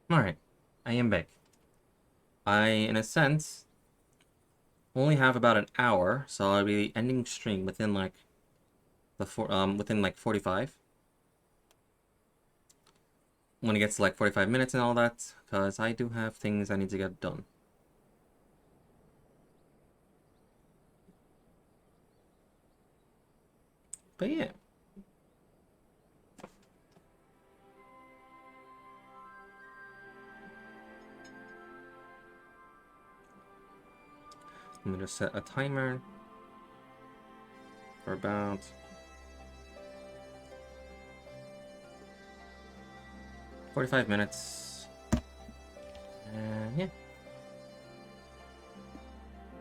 Alright, I am back. I, in a sense, only have about an hour, so I'll be ending stream within like within like 45. When it gets to like 45 minutes and all that, because I do have things I need to get done. But yeah. I'm gonna set a timer for about 45 minutes. And yeah.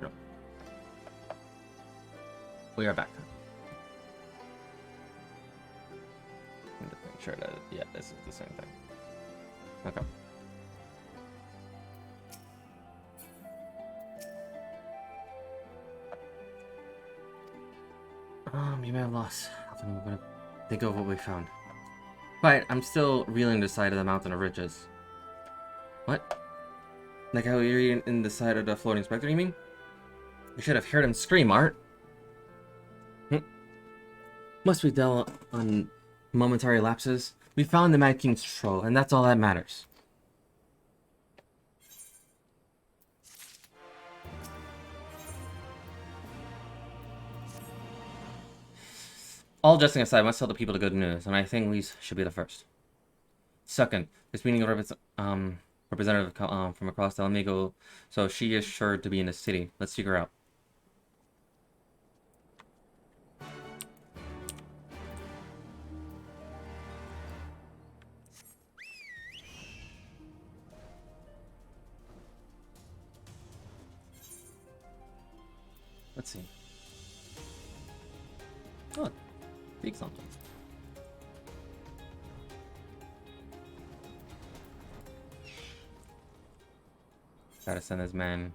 No. We are back. I'm just make sure that, yeah, this is the same thing. Okay. Maybe I'm lost. I think we're gonna think of what we found. But I'm still reeling the side of the mountain of ridges. What? Like how you're in the side of the floating spectre, you mean? You should have heard him scream, Art. Hmm. Must we dwell on momentary lapses? We found the Mad King's troll, and that's all that matters. All jesting aside, I must tell the people the good news, and I think we should be the first. Second, this meeting of representative from across the Amigo, so she is sure to be in the city. Let's seek her out. Let's see. Oh, speak something. Gotta send this man.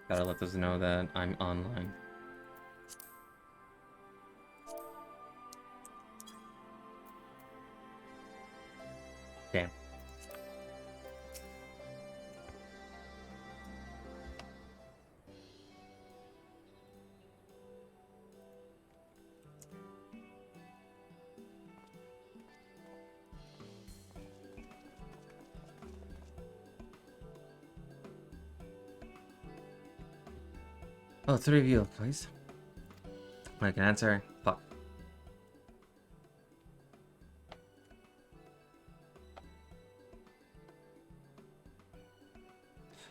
Gotta let us know that I'm online. Damn. Oh, it's a review, please. I can answer. Fuck.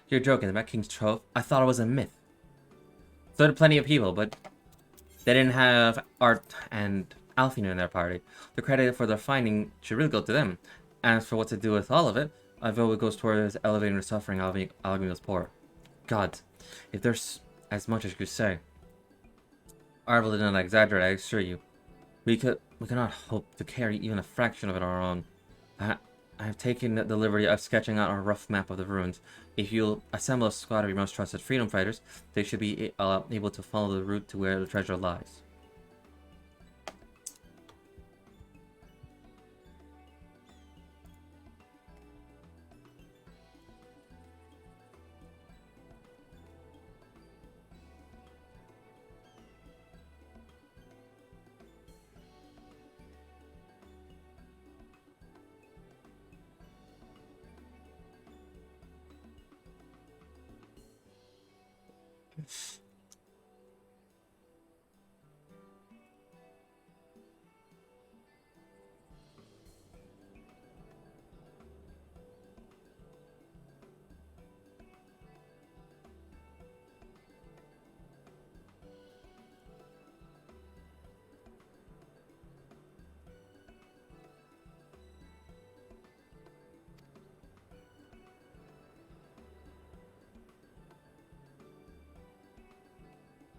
You're joking, the Met King's Trove? I thought it was a myth. So did plenty of people, but they didn't have Art and Alfina in their party. The credit for their finding should really go to them. As for what to do with all of it, I vote it goes towards elevating the suffering of Algmiel's poor. God, if there's as much as you could say. Arvel did not exaggerate, I assure you. We cannot hope to carry even a fraction of it on our own. I have taken the liberty of sketching out a rough map of the ruins. If you'll assemble a squad of your most trusted freedom fighters, they should be able to follow the route to where the treasure lies.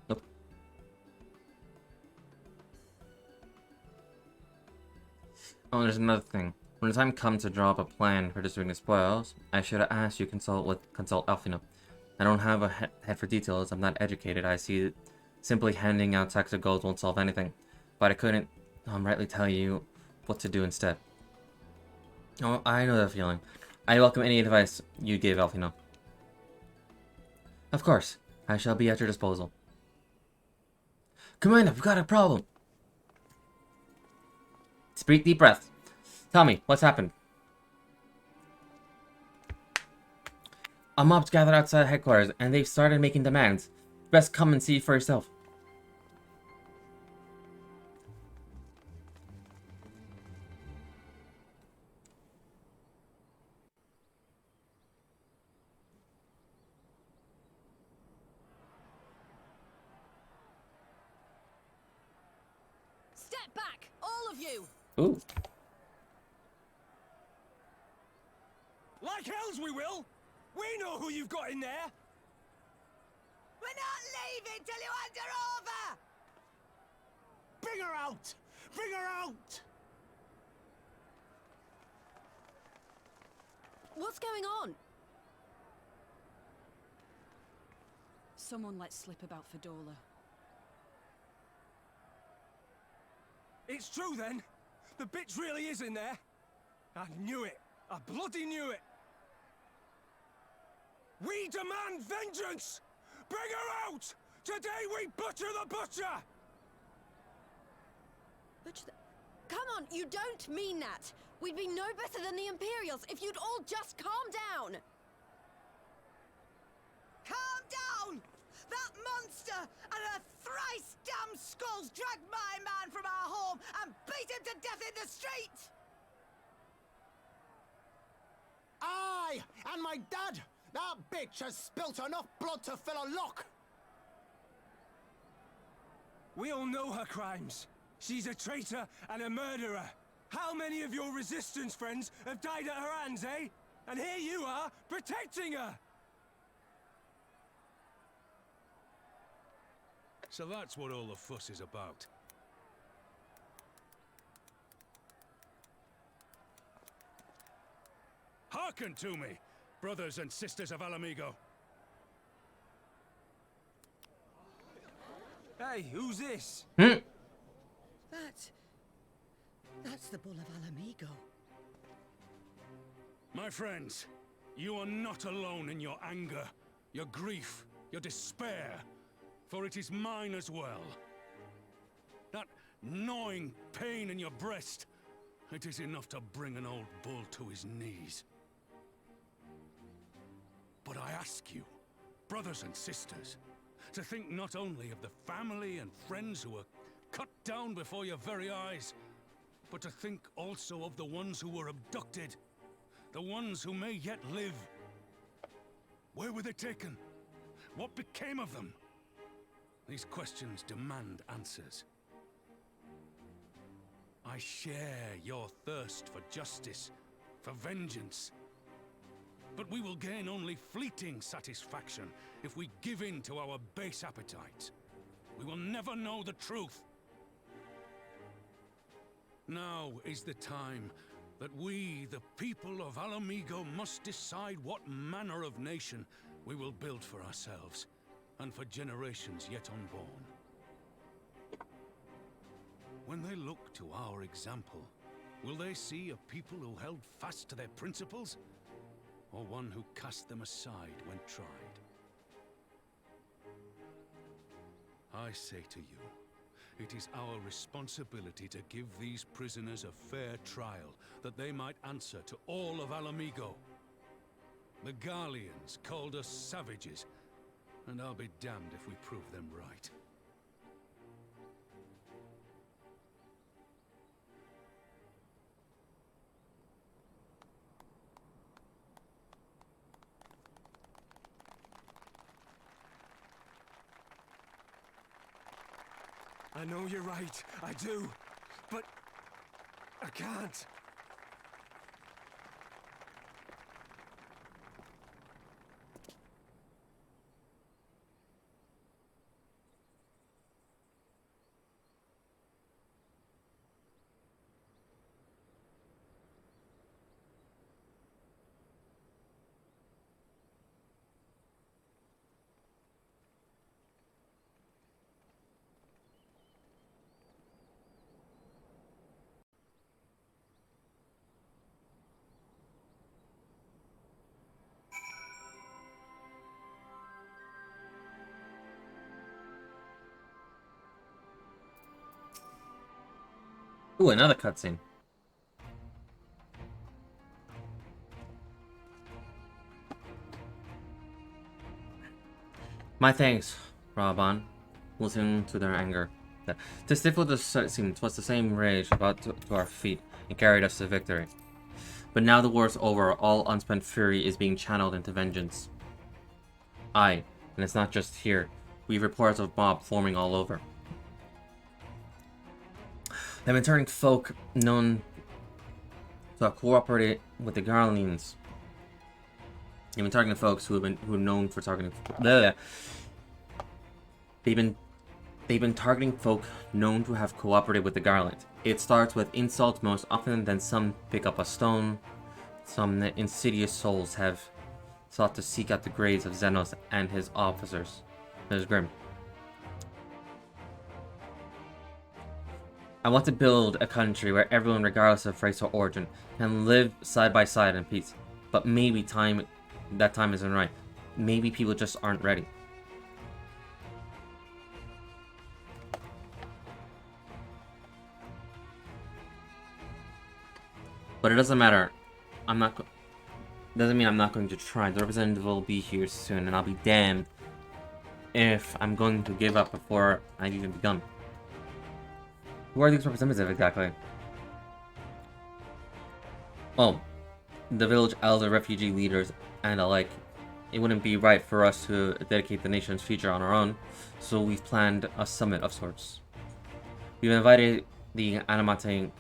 Nope. Oh, there's another thing. When the time comes to draw up a plan for distributing the spoils, I should have asked you consult Alfina. I don't have a head for details, I'm not educated, I see simply handing out sacks of gold won't solve anything. But I couldn't rightly tell you what to do instead. Oh, I know that feeling. I welcome any advice you give, Alfino. Of course, I shall be at your disposal. Commander, we've got a problem. Breathe deep breaths. Tell me, what's happened? A mob's gathered outside headquarters, and they've started making demands. Best come and see for yourself. Step back, all of you! Ooh. Like hells we will! We know who you've got in there! We're not leaving till you hand her over! Bring her out! Bring her out! What's going on? Someone let slip about Fedorla. It's true then! The bitch really is in there! I knew it! I bloody knew it! We demand vengeance! Bring her out! Today we butcher the butcher! Butcher the... Come on, you don't mean that! We'd be no better than the Imperials if you'd all just calm down! Calm down! That monster and her thrice damned skulls dragged my man from our home and beat him to death in the street! Aye! And my dad! That bitch has spilt enough blood to fill a lock! We all know her crimes. She's a traitor and a murderer. How many of your resistance friends have died at her hands, eh? And here you are, protecting her! So that's what all the fuss is about. Hearken to me, brothers and sisters of Alamigo. Hey, who's this? That's the Bull of Alamigo. My friends, you are not alone in your anger, your grief, your despair, for it is mine as well. That gnawing pain in your breast, it is enough to bring an old bull to his knees. But I ask you, brothers and sisters, to think not only of the family and friends who were cut down before your very eyes, but to think also of the ones who were abducted, the ones who may yet live. Where were they taken? What became of them? These questions demand answers. I share your thirst for justice, for vengeance. But we will gain only fleeting satisfaction if we give in to our base appetites. We will never know the truth. Now is the time that we, the people of Alamigo, must decide what manner of nation we will build for ourselves, and for generations yet unborn. When they look to our example, will they see a people who held fast to their principles, or one who cast them aside when tried? I say to you, it is our responsibility to give these prisoners a fair trial, that they might answer to all of Alamigo. The Garleans called us savages, and I'll be damned if we prove them right. I know you're right, I do. But I can't. Ooh, another cutscene. My thanks, Raban. Listening to their anger. To stifle the scene was the same rage about to our feet and carried us to victory. But now the war is over, all unspent fury is being channeled into vengeance. And it's not just here. We have reports of mob forming all over. They've been turning folk known to have cooperated with the Garleans. They've been targeting folks who are known for targeting. They've been targeting folk known to have cooperated with the Garland. It starts with insults most often, then some pick up a stone. Some insidious souls have sought to seek out the graves of Xenos and his officers. It is grim. I want to build a country where everyone, regardless of race or origin, can live side by side in peace. But maybe that time isn't right. Maybe people just aren't ready. But it doesn't matter. Doesn't mean I'm not going to try. The representative will be here soon, and I'll be damned if I'm going to give up before I've even begun. Who are these representatives exactly? Oh, the village elder, refugee leaders, and alike. It wouldn't be right for us to dedicate the nation's future on our own, so we've planned a summit of sorts. We've invited the Animate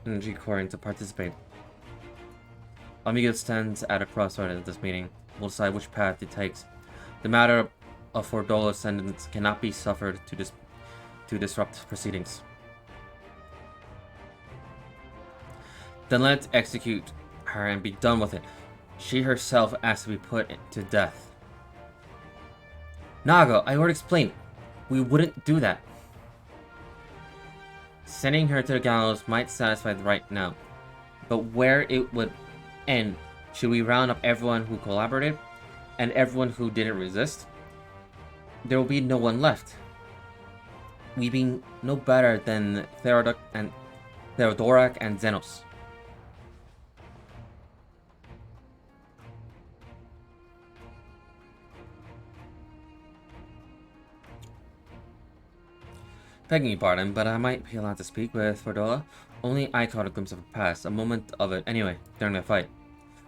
Energy Core to participate. Amigo stands at a crossroad at this meeting. We'll decide which path it takes. The matter of Fordola's sentence cannot be suffered to disrupt proceedings. Then let's execute her and be done with it. She herself asked to be put to death. Nago, I already explained. We wouldn't do that. Sending her to the gallows might satisfy right now. But where it would end, should we round up everyone who collaborated and everyone who didn't resist? There will be no one left. We being no better than Theodorak and Xenos. Begging your pardon, but I might be allowed to speak with Fordola. Only I caught a glimpse of her past, a moment of it anyway, during the fight.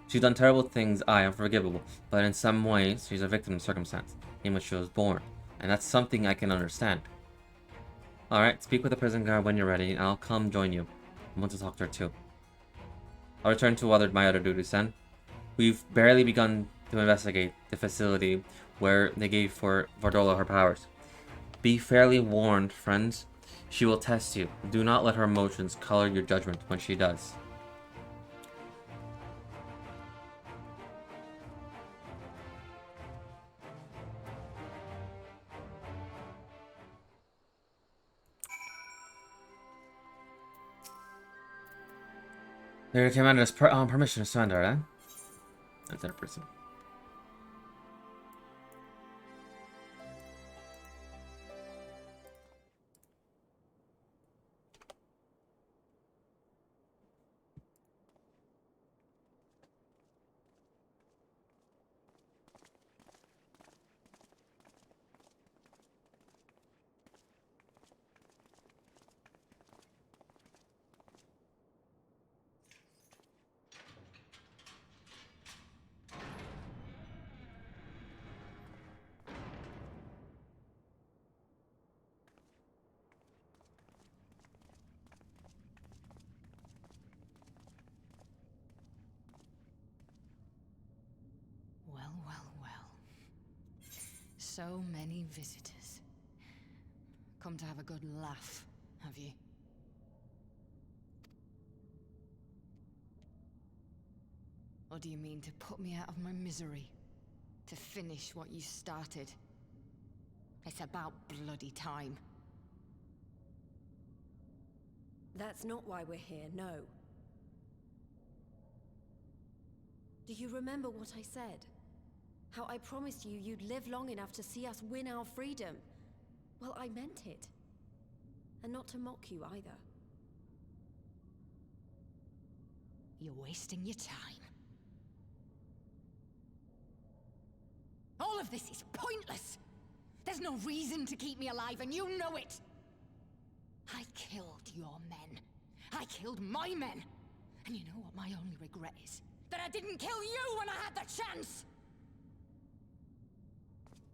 She's done terrible things, unforgivable, but in some ways, she's a victim of circumstance in which she was born, and that's something I can understand. Alright, speak with the prison guard when you're ready, and I'll come join you. I want to talk to her too. I'll return to my other duties then. We've barely begun to investigate the facility where they gave Fordola her powers. Be fairly warned, friends. She will test you. Do not let her emotions color your judgment when she does. Your commander's permission to surrender, eh? That's in a prison. So many visitors. Come to have a good laugh, have you? Or do you mean to put me out of my misery? To finish what you started? It's about bloody time. That's not why we're here, no. Do you remember what I said? How I promised you you'd live long enough to see us win our freedom. Well, I meant it. And not to mock you either. You're wasting your time. All of this is pointless. There's no reason to keep me alive, and you know it. I killed your men. I killed my men. And you know what my only regret is? That I didn't kill you when I had the chance!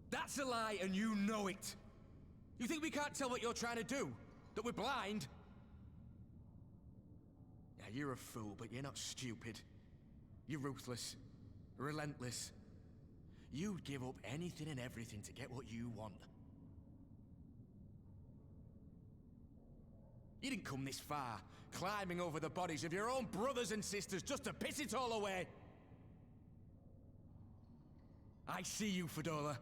That's a lie, and you know it. You think we can't tell what you're trying to do? That we're blind? Yeah, you're a fool, but you're not stupid. You're ruthless. Relentless. You'd give up anything and everything to get what you want. You didn't come this far, climbing over the bodies of your own brothers and sisters just to piss it all away. I see you, Fedora.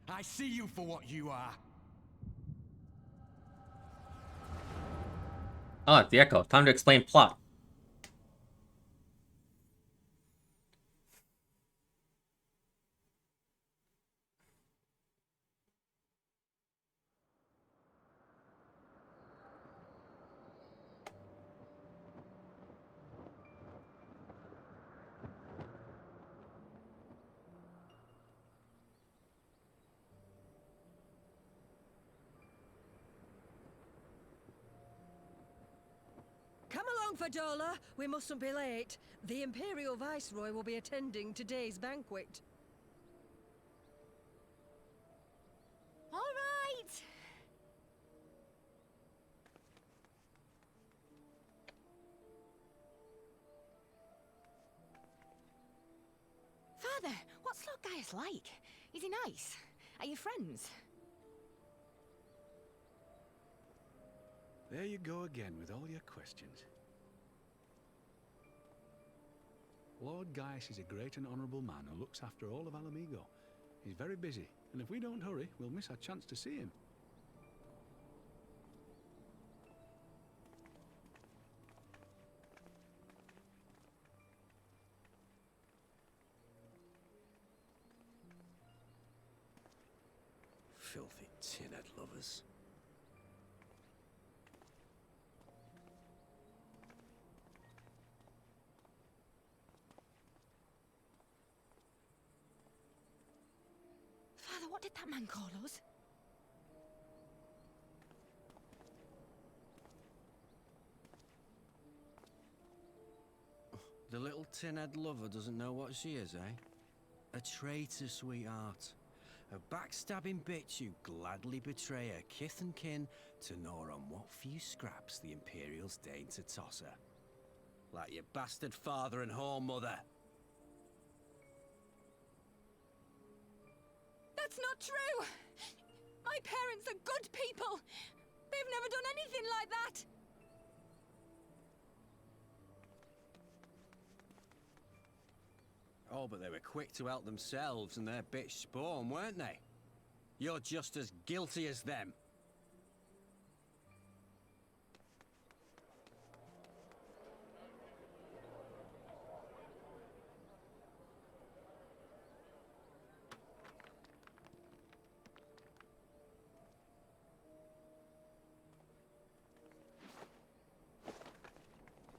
I see you for what you are. Oh, it's the Echo. Time to explain plot. Come along, Fadola. We mustn't be late. The Imperial Viceroy will be attending today's banquet. All right. Father, what's Lord Gaius like? Is he nice? Are you friends? There you go again with all your questions. Lord Gaius is a great and honourable man who looks after all of Alamigo. He's very busy, and if we don't hurry, we'll miss our chance to see him. Filthy tin-head lovers. Father, what did that man call us? The little tin-head lover doesn't know what she is, eh? A traitor, sweetheart. A backstabbing bitch who'd gladly betray her kith and kin to gnaw on what few scraps the Imperials deign to toss her. Like your bastard father and whore mother. That's not true! My parents are good people! They've never done anything like that! Oh, but they were quick to help themselves and their bitch spawn, weren't they? You're just as guilty as them.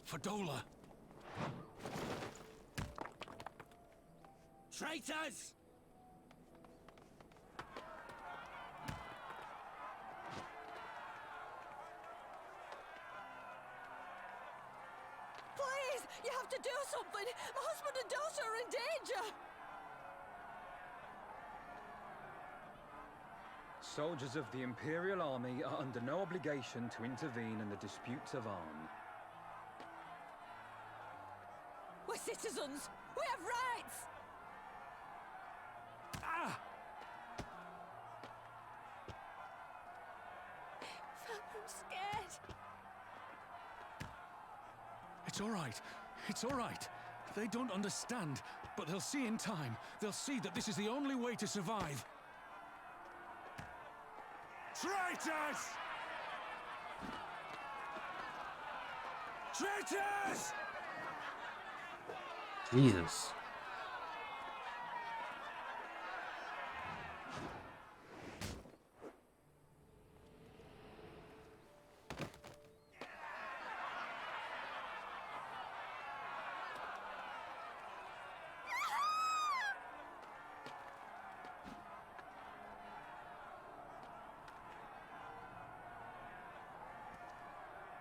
Fadola! Traitors! Please, you have to do something. My husband and daughter are in danger. Soldiers of the Imperial Army are under no obligation to intervene in the disputes of arms. We're citizens. We have rights. Ah! I'm scared. It's all right. It's all right. They don't understand, but they'll see in time. They'll see that this is the only way to survive. Traitors! Traitors! Jesus.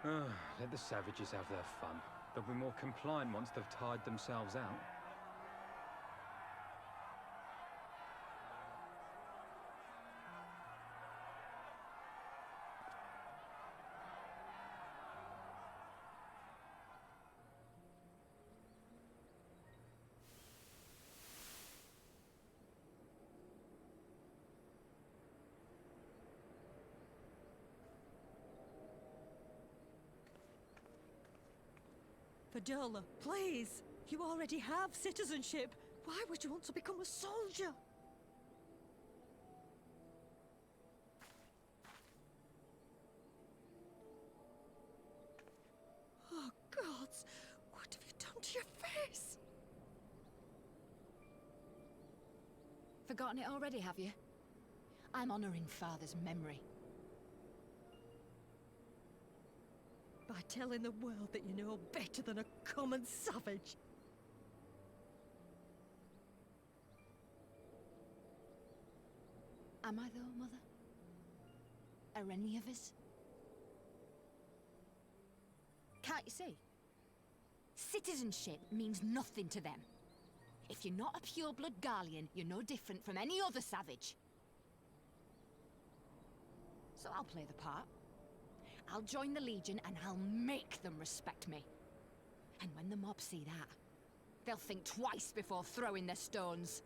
Let the savages have their fun. They'll be more compliant once they've tired themselves out. Fadola, please! You already have citizenship. Why would you want to become a soldier? Oh, gods! What have you done to your face? Forgotten it already, have you? I'm honoring Father's memory. By telling the world that you know better than a common savage. Am I though, Mother? Are any of us? Can't you see? Citizenship means nothing to them. If you're not a pure-blood Garlean, you're no different from any other savage. So I'll play the part. I'll join the Legion and I'll make them respect me. And when the mob see that, they'll think twice before throwing their stones.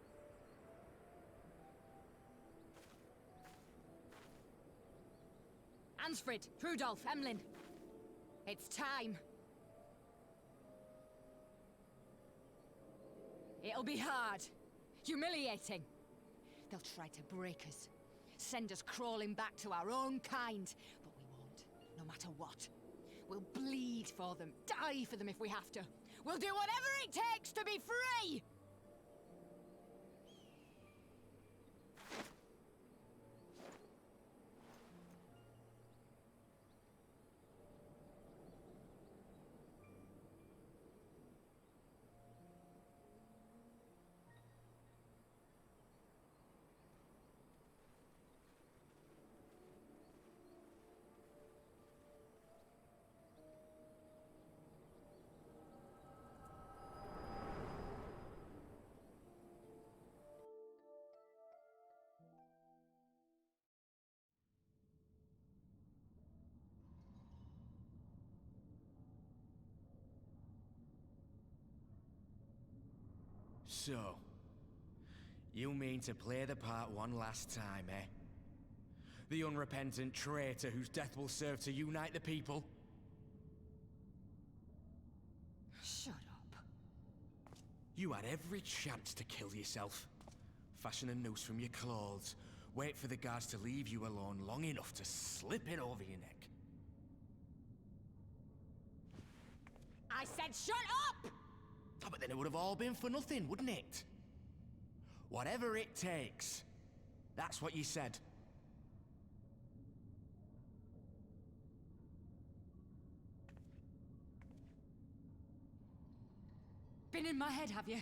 Ansfrid, Rudolph, Emlyn. It's time. It'll be hard. Humiliating. They'll try to break us. Send us crawling back to our own kind. But we won't, no matter what. We'll bleed for them, die for them if we have to. We'll do whatever it takes to be free! So, you mean to play the part one last time, eh? The unrepentant traitor whose death will serve to unite the people? Shut up. You had every chance to kill yourself. Fashion a noose from your clothes. Wait for the guards to leave you alone long enough to slip it over your neck. I said shut up! Oh, but then it would have all been for nothing, wouldn't it? Whatever it takes. That's what you said. Been in my head, have you?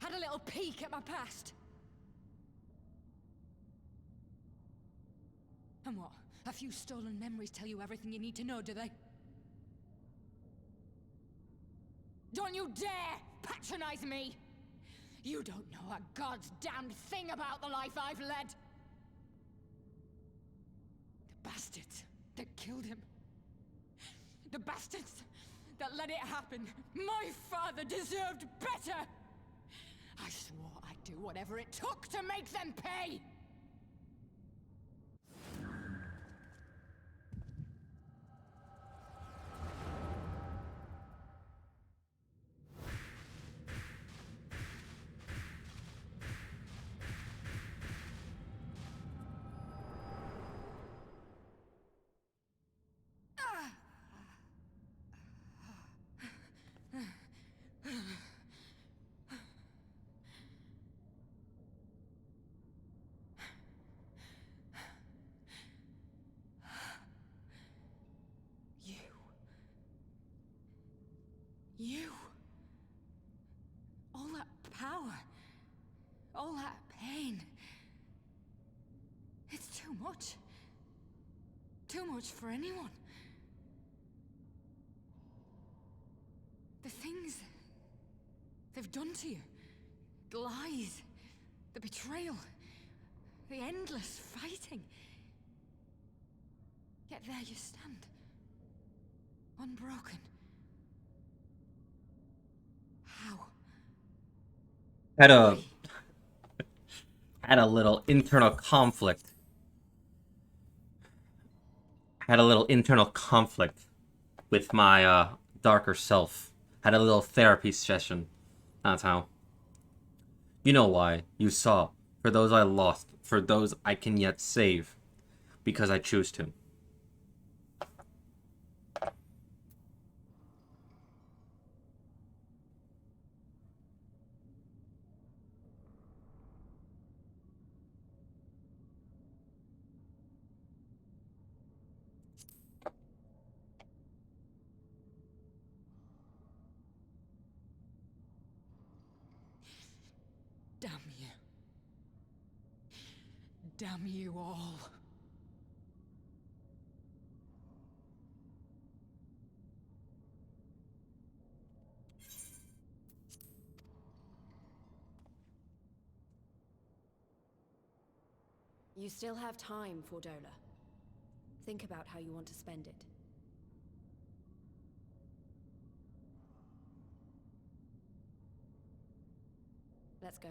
Had a little peek at my past? And what? A few stolen memories tell you everything you need to know, do they? Don't you dare patronize me! You don't know a god's damned thing about the life I've led! The bastards that killed him. The bastards that let it happen. My father deserved better! I swore I'd do whatever it took to make them pay! You. All that power. All that pain. It's too much. Too much for anyone. they've done to you. The lies, the betrayal, the endless fighting. Yet there you stand, unbroken. How? Had a little internal conflict. Had a little internal conflict with my darker self. Had a little therapy session. That's how. You know why. You saw. For those I lost. For those I can yet save. Because I choose to. Damn you. Damn you all. You still have time, Fordola. Think about how you want to spend it. Let's go.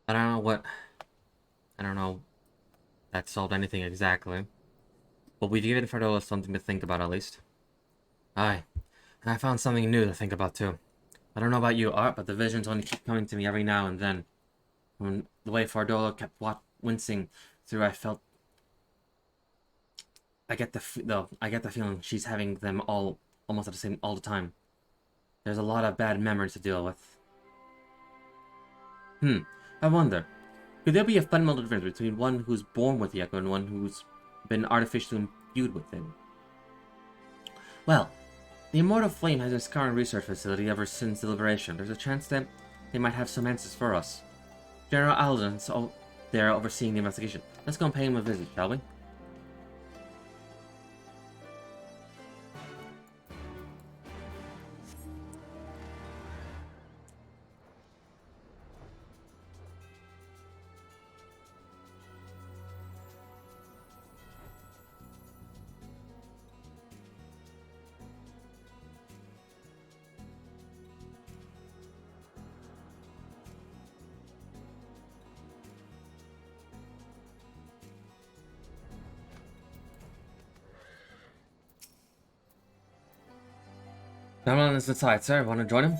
I don't know what... I don't know that solved anything exactly. But we've given Ferdola something to think about at least. Aye. And I found something new to think about too. I don't know about you, Art, but the visions only keep coming to me every now and then. When the way Ferdola kept wincing through, I felt... I get the feeling she's having them all almost at the same all the time. There's a lot of bad memories to deal with. I wonder, could there be a fundamental difference between one who's born with the Echo and one who's been artificially imbued with it? Well, the Immortal Flame has a scouring research facility ever since the Liberation. There's a chance that they might have some answers for us. General Alden's there overseeing the investigation. Let's go and pay him a visit, shall we? Gentleman is inside, sir. Want to join him?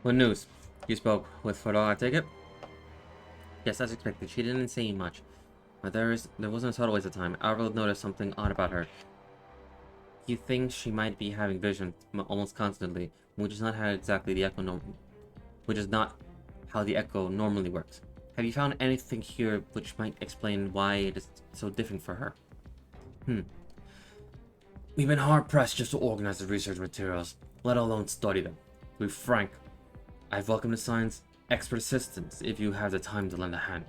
What news? You spoke with Frodo, I take it? Yes, as expected. She didn't say much. But there wasn't a subtle waste of time. Arvel noticed something odd about her. He thinks she might be having visions almost constantly, which is not how exactly the echo which is not how the echo normally works. Have you found anything here which might explain why it is so different for her? We've been hard pressed just to organize the research materials, let alone study them. To be frank, I welcome the science expert assistance if you have the time to lend a hand.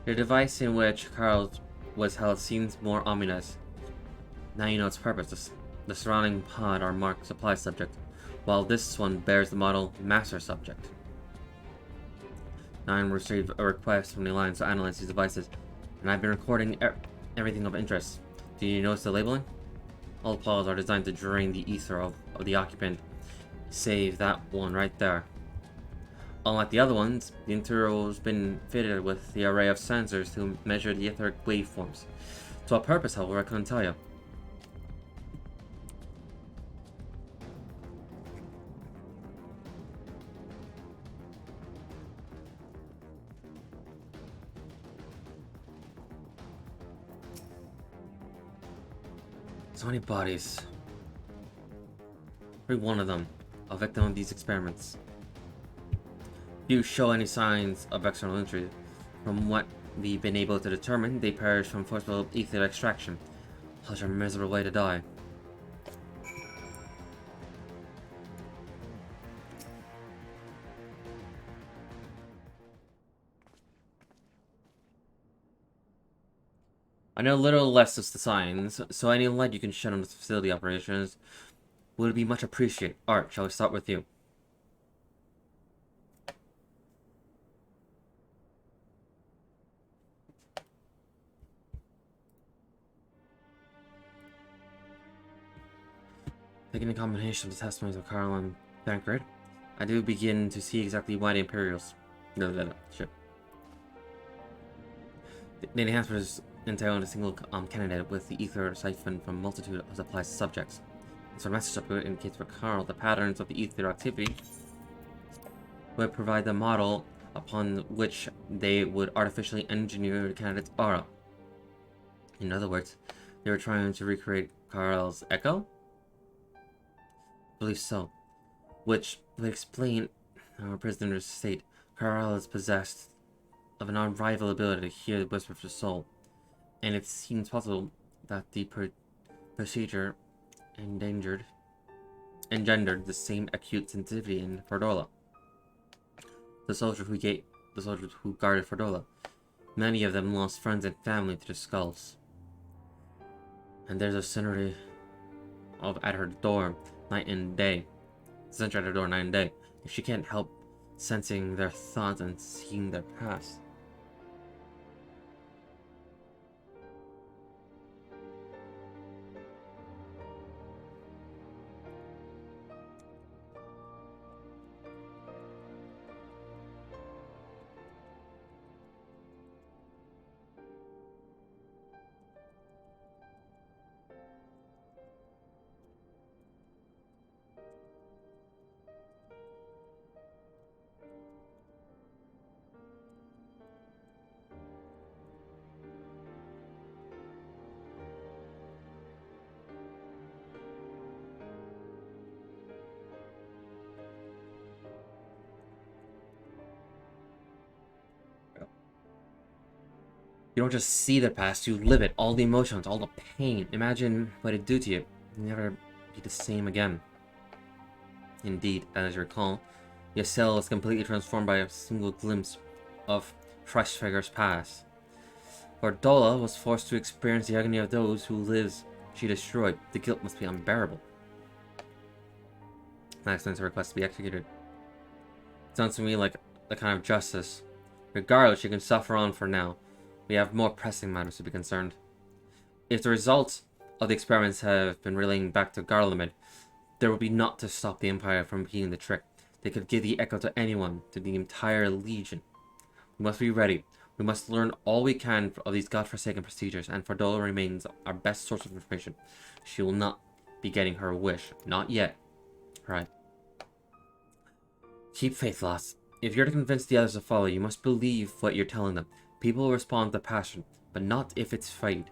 The device in which Carl was held seems more ominous. Now you know its purpose. The surrounding pod are marked supply subject, while this one bears the model master subject. Now I received a request from the Alliance to analyze these devices, and I've been recording everything of interest. Do you notice the labeling? All pods are designed to drain the ether of the occupant, save that one right there. Unlike the other ones, the interior has been fitted with the array of sensors to measure the etheric waveforms. To what purpose, however, I couldn't tell you. So many bodies. Every one of them, a victim of these experiments. Few show any signs of external injury. From what we've been able to determine, they perish from forcible ether extraction. Such a miserable way to die. I know a little less of the signs, so any light you can shed on the facility operations would be much appreciated. Art, shall we start with you? Taking a combination of the testimonies of Carl and Bankard, I do begin to see exactly why the Imperials... shit. The enhancers entail a single candidate with the ether siphoned from a multitude of supplies subjects. So the message upload indicates for Carl the patterns of the ether activity would provide the model upon which they would artificially engineer the candidate's aura. In other words, they were trying to recreate Carl's echo? I believe so. Which would explain our prisoner's state. Carl is possessed of an unrivaled ability to hear the whisper of the soul, and it seems possible that the procedure engendered the same acute sensitivity in Fordola. The soldiers who guarded Fordola, many of them lost friends and family to the skulls. And there's a scenery at her door night and day. Sentry at her door night and day. If she can't help sensing their thoughts and seeing their past. You don't just see the past, you live it. All the emotions, all the pain. Imagine what it'd do to you. You'll never be the same again. Indeed, as you recall, your cell was completely transformed by a single glimpse of Freshfigur's past. Fordola was forced to experience the agony of those whose lives she destroyed. The guilt must be unbearable. Max sends a request to be executed. Sounds to me like the kind of justice. Regardless, you can suffer on for now. We have more pressing matters to be concerned. If the results of the experiments have been relaying back to Garlemald, there will be naught to stop the Empire from being the trick. They could give the echo to anyone, to the entire Legion. We must be ready. We must learn all we can of these godforsaken procedures, and Fardola remains our best source of information. She will not be getting her wish. Not yet. Right. Keep faith, lass. If you're to convince the others to follow, you must believe what you're telling them. People will respond to passion, but not if it's fate.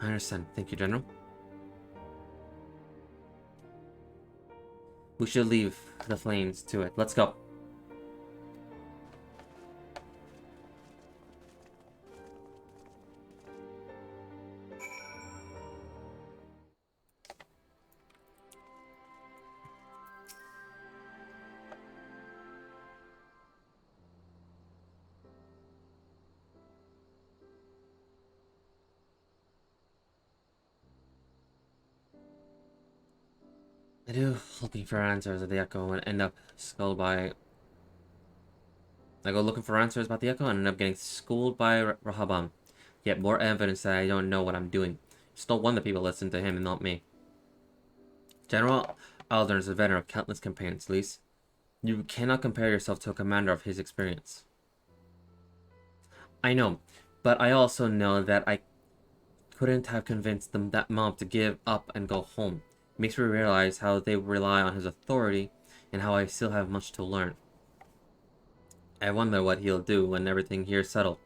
I understand. Thank you, General. We should leave the flames to it. Let's go. I do looking for answers at the Echo and end up schooled by... I go looking for answers about the Echo and end up getting schooled by Rahaban. Yet more evidence that I don't know what I'm doing. It's no wonder people listen to him and not me. General Aldern is a veteran of countless campaigns, Lise. You cannot compare yourself to a commander of his experience. I know, but I also know that I couldn't have convinced them that mob to give up and go home. It makes me realize how they rely on his authority and how I still have much to learn. I wonder what he'll do when everything here's settled.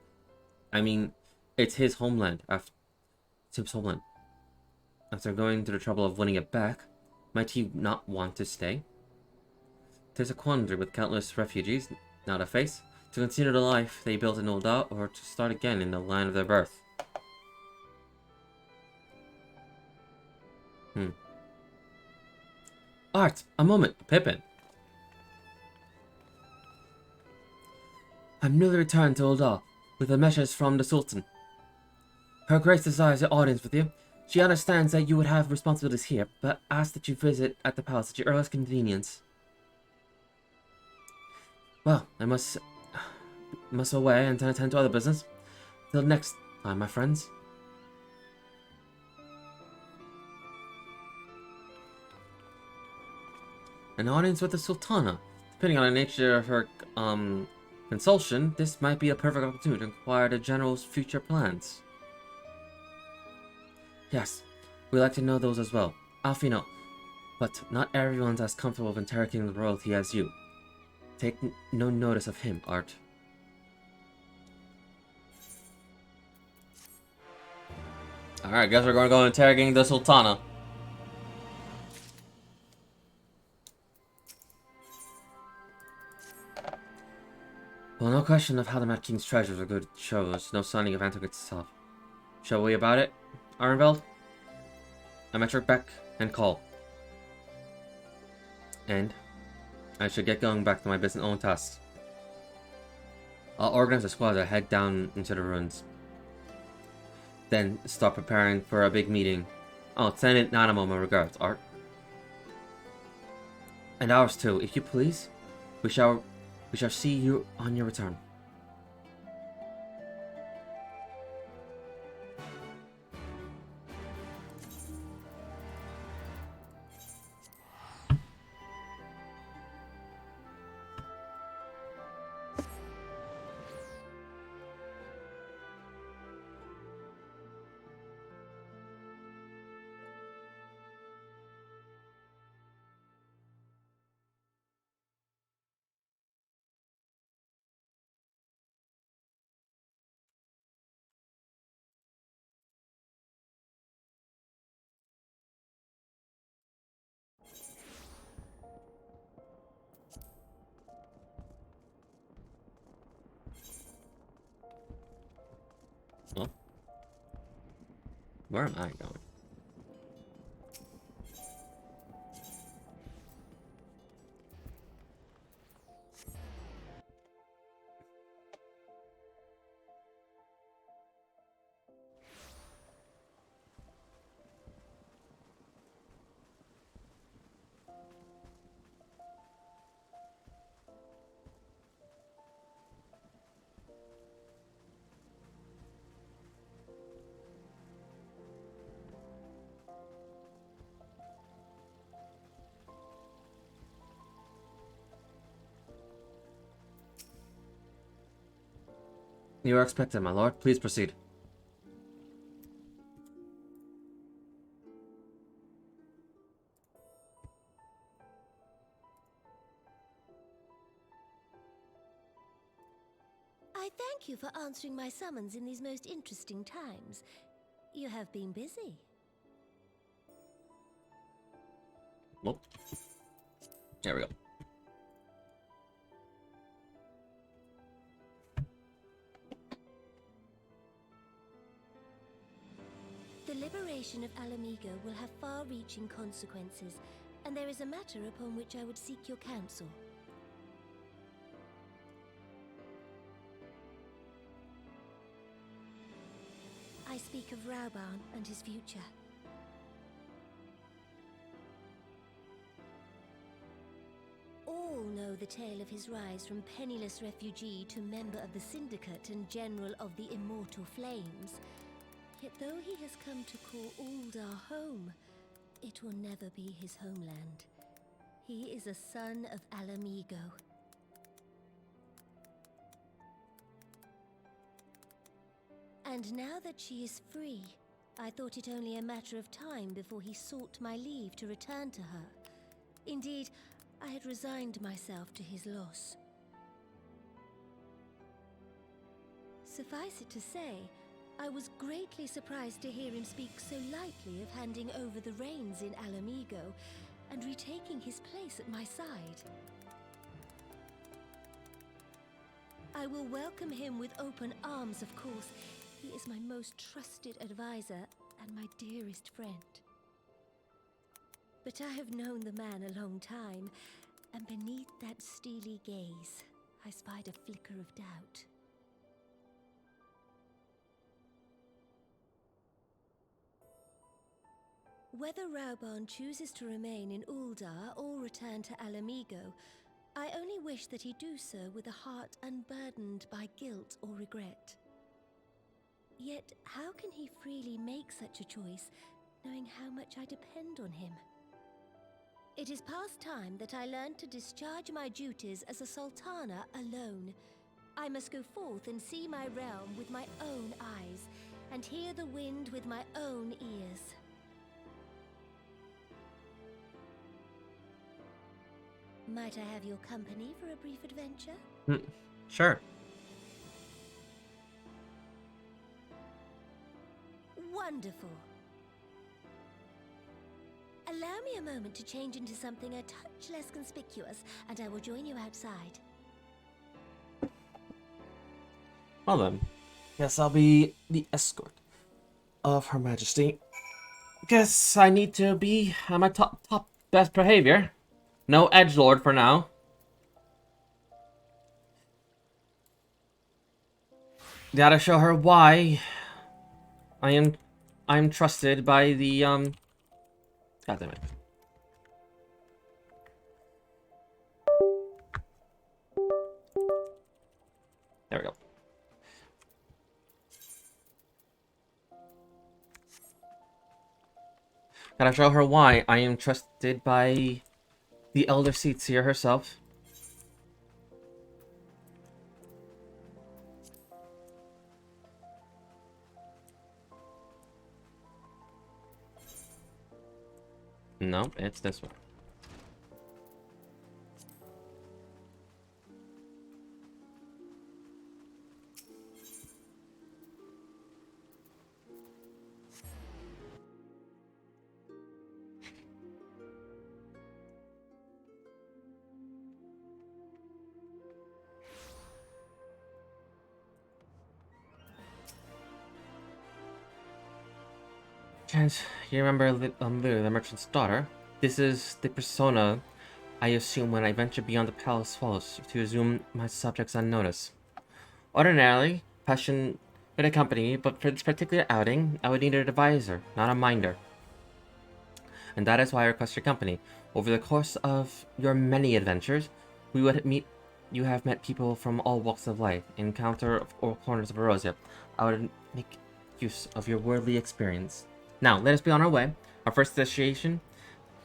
I mean, it's his homeland. After going to the trouble of winning it back, might he not want to stay? There's a quandary with countless refugees now to face. To continue the life they built in Ul'dah, or to start again in the land of their birth. Art! A moment! Pippin! I'm newly returned to Ul'dah with a message from the Sultan. Her Grace desires an audience with you. She understands that you would have responsibilities here, but asks that you visit at the palace at your earliest convenience. Well, I must away and attend to other business. Till next time, my friends. An audience with the Sultana. Depending on the nature of her consultation, this might be a perfect opportunity to inquire the General's future plans. Yes, we'd like to know those as well. Alfino, but not everyone's as comfortable with interrogating the royalty as you. Take no notice of him, Art. Alright, guess we're going to go interrogating the Sultana. Well, no question of how the Mad King's treasures are good shows. No signing of Antioch itself. Shall we about it, Arnveld? I might check back and call. And I should get going back to my business own tasks. I'll organize a squad to head down into the ruins. Then start preparing for a big meeting. Oh, send it Nanamo my regards, Art. And ours too, if you please. We shall see you on your return. Well, where am I going? You are expected, my lord. Please proceed. I thank you for answering my summons in these most interesting times. You have been busy. Well, there we go. The liberation of Alamigo will have far-reaching consequences, and there is a matter upon which I would seek your counsel. I speak of Rauban and his future. All know the tale of his rise from penniless refugee to member of the Syndicate and General of the Immortal Flames. Yet though he has come to call Uldar home, it will never be his homeland. He is a son of Alamigo. And now that she is free, I thought it only a matter of time before he sought my leave to return to her. Indeed, I had resigned myself to his loss. Suffice it to say, I was greatly surprised to hear him speak so lightly of handing over the reins in Alamigo and retaking his place at my side. I will welcome him with open arms, of course. He is my most trusted advisor and my dearest friend. But I have known the man a long time, and beneath that steely gaze, I spied a flicker of doubt. Whether Rauban chooses to remain in Uldar or return to Alamigo, I only wish that he do so with a heart unburdened by guilt or regret. Yet, how can he freely make such a choice, knowing how much I depend on him? It is past time that I learned to discharge my duties as a sultana alone. I must go forth and see my realm with my own eyes, and hear the wind with my own ears. Might I have your company for a brief adventure? Sure. Wonderful. Allow me a moment to change into something a touch less conspicuous, and I will join you outside. Well then, guess I'll be the escort of Her Majesty. Guess I need to be on my top best behavior. No edgelord for now. Gotta show her why I'm trusted by the God damn it. There we go. Gotta show her why I am trusted by the Elder Seatseer herself. No, it's this one. Chance, you remember Lily, the merchant's daughter? This is the persona I assume when I venture beyond the palace walls to assume my subjects unnoticed. Ordinarily, passion would accompany me, but for this particular outing, I would need an advisor, not a minder. And that is why I request your company. Over the course of your many adventures, you have met people from all walks of life, encounter all corners of Erosia. I would make use of your worldly experience. Now, let us be on our way. Our first destination,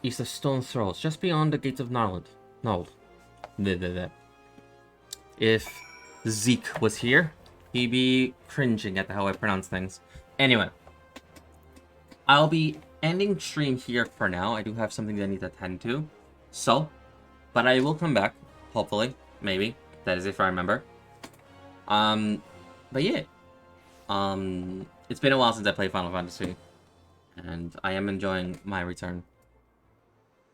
east of Stone Throws, just beyond the gates of Nold. If Zeke was here, He be cringing at how I pronounce things. Anyway, I'll be ending stream here for now. I do have something that I need to attend to. So, but I will come back, hopefully, maybe. That is if I remember. But yeah. It's been a while since I played Final Fantasy. And I am enjoying my return.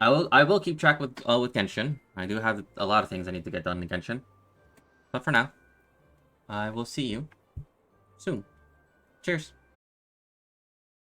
I will keep track with Genshin. I do have a lot of things I need to get done in Genshin. But for now, I will see you soon. Cheers.